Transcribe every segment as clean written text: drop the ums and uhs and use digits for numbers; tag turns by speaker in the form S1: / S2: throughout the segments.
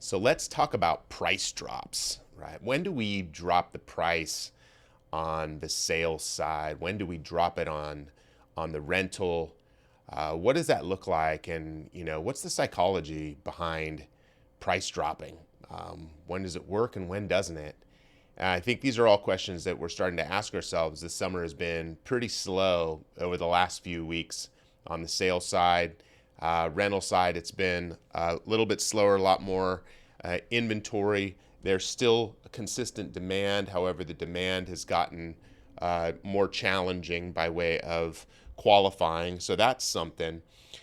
S1: So let's talk about price drops, right? When do we drop the price on the sales side? When do we drop it on the rental? What does that look like? And what's the psychology behind price dropping? When does it work and when doesn't it? I think these are all questions that we're starting to ask ourselves. This summer has been pretty slow over the last few weeks on the sales side. Rental side, it's been a little bit slower, a lot more inventory. There's still a consistent demand. However, the demand has gotten more challenging by way of qualifying. So that's something.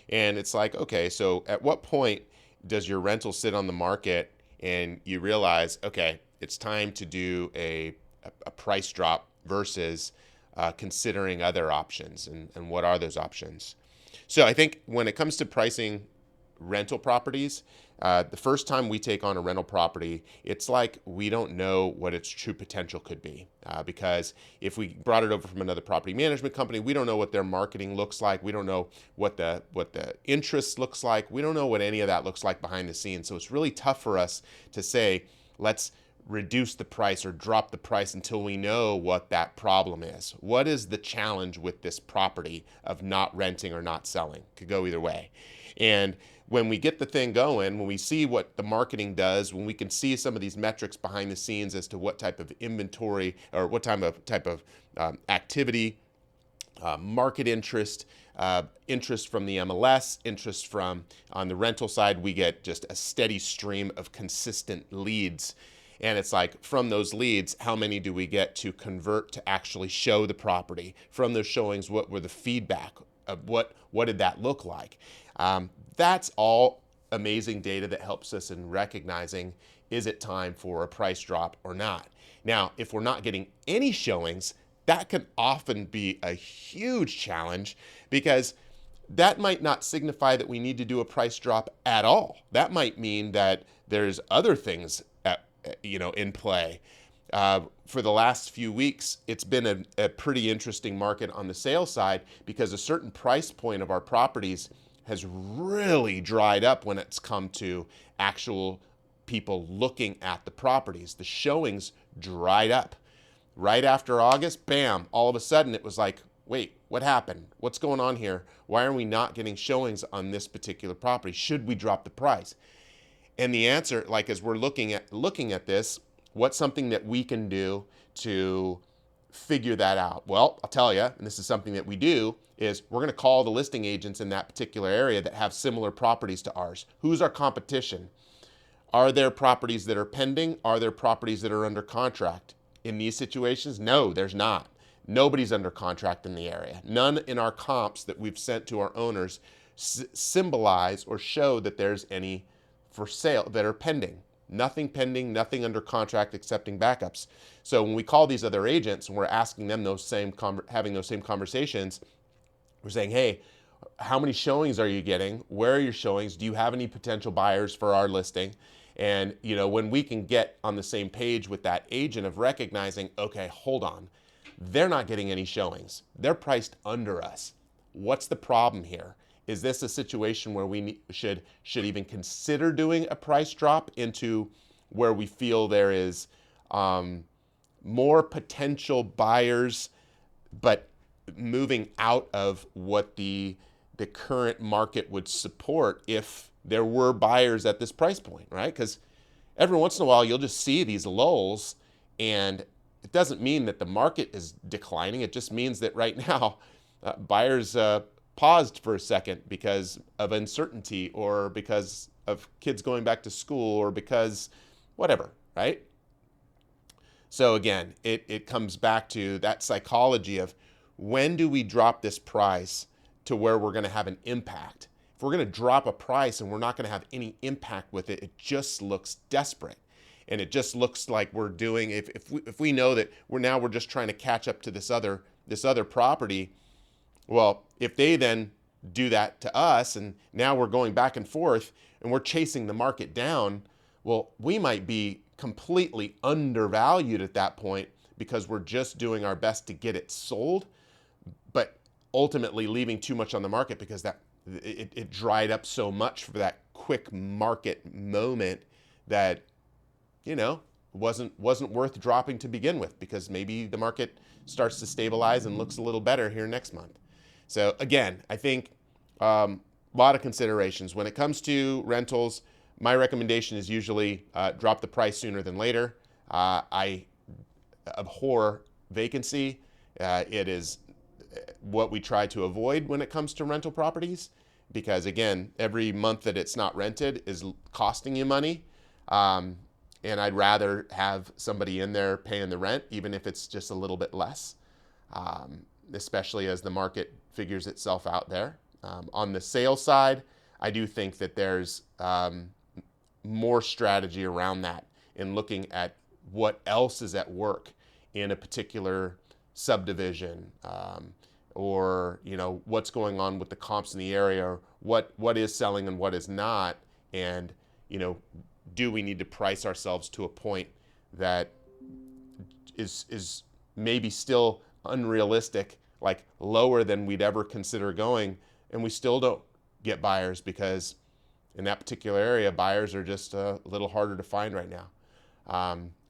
S1: And it's like, okay, so at what point does your rental sit on the market and you realize, okay, it's time to do a price drop versus considering other options, and what are those options? So I think when it comes to pricing rental properties, the first time we take on a rental property, it's like we don't know what its true potential could be. Because if we brought it over from another property management company, we don't know what their marketing looks like. We don't know what the interest looks like. We don't know what any of that looks like behind the scenes. So it's really tough for us to say, let's reduce the price or drop the price until we know what that problem is. What is the challenge with this property of not renting or not selling? Could go either way. And when we get the thing going, when we see what the marketing does, when we can see some of these metrics behind the scenes as to what type of inventory or what type of activity, market interest, interest from the MLS, interest from on the rental side, we get just a steady stream of consistent leads. And it's like, from those leads, how many do we get to convert to actually show the property? From those showings, what were the feedback of what did that look like? That's all amazing data that helps us in recognizing, is it time for a price drop or not? Now, if we're not getting any showings, that can often be a huge challenge, because that might not signify that we need to do a price drop at all. That might mean that there's other things in play. For the last few weeks, it's been a pretty interesting market on the sales side, because a certain price point of our properties has really dried up when it's come to actual people looking at the properties. The showings dried up. Right after August, bam, all of a sudden it was like, wait, what happened? What's going on here? Why are we not getting showings on this particular property? Should we drop the price? And the answer, like, as we're looking at this, what's something that we can do to figure that out? Well, I'll tell you, and this is something that we do, is we're going to call the listing agents in that particular area that have similar properties to ours. Who's our competition? Are there properties that are pending? Are there properties that are under contract? In these situations, no, there's not. Nobody's under contract in the area. None in our comps that we've sent to our owners symbolize or show that there's any for sale that are pending. Nothing pending, nothing under contract, accepting backups. So when we call these other agents and we're asking them having those same conversations, we're saying, hey, how many showings are you getting? Where are your showings? Do you have any potential buyers for our listing? And when we can get on the same page with that agent of recognizing, okay, hold on, they're not getting any showings. They're priced under us. What's the problem here? Is this a situation where we should even consider doing a price drop into where we feel there is more potential buyers, but moving out of what the current market would support if there were buyers at this price point, right? Because every once in a while you'll just see these lulls, and it doesn't mean that the market is declining. It just means that right now buyers paused for a second because of uncertainty, or because of kids going back to school, or because whatever, right? So again, it comes back to that psychology of, when do we drop this price to where we're going to have an impact? If we're going to drop a price and we're not going to have any impact with it, it just looks desperate. And it just looks like we're doing, if we know that we're just trying to catch up to this other property. Well, if they then do that to us, and now we're going back and forth and we're chasing the market down, well, we might be completely undervalued at that point, because we're just doing our best to get it sold, but ultimately leaving too much on the market because it dried up so much for that quick market moment that, wasn't worth dropping to begin with, because maybe the market starts to stabilize and looks a little better here next month. So again, I think a lot of considerations when it comes to rentals. My recommendation is usually drop the price sooner than later. I abhor vacancy. It is what we try to avoid when it comes to rental properties, because again, every month that it's not rented is costing you money. And I'd rather have somebody in there paying the rent, even if it's just a little bit less, especially as the market figures itself out there. On the sales side, I do think that there's more strategy around that in looking at what else is at work in a particular subdivision, or what's going on with the comps in the area, or what is selling and what is not, and do we need to price ourselves to a point that is maybe still unrealistic, like lower than we'd ever consider going, and we still don't get buyers because in that particular area, buyers are just a little harder to find right now.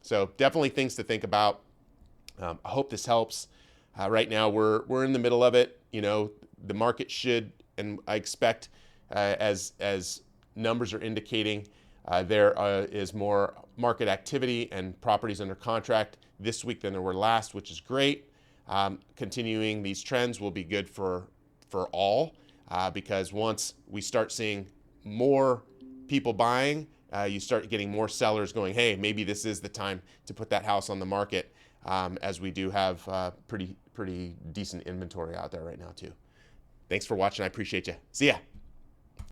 S1: So definitely things to think about. I hope this helps. Right now, we're in the middle of it. The market should, and I expect, as numbers are indicating, there is more market activity and properties under contract this week than there were last, which is great. Continuing these trends will be good for all, because once we start seeing more people buying, you start getting more sellers going, hey, maybe this is the time to put that house on the market, as we do have pretty decent inventory out there right now too. Thanks for watching. I appreciate you. See ya.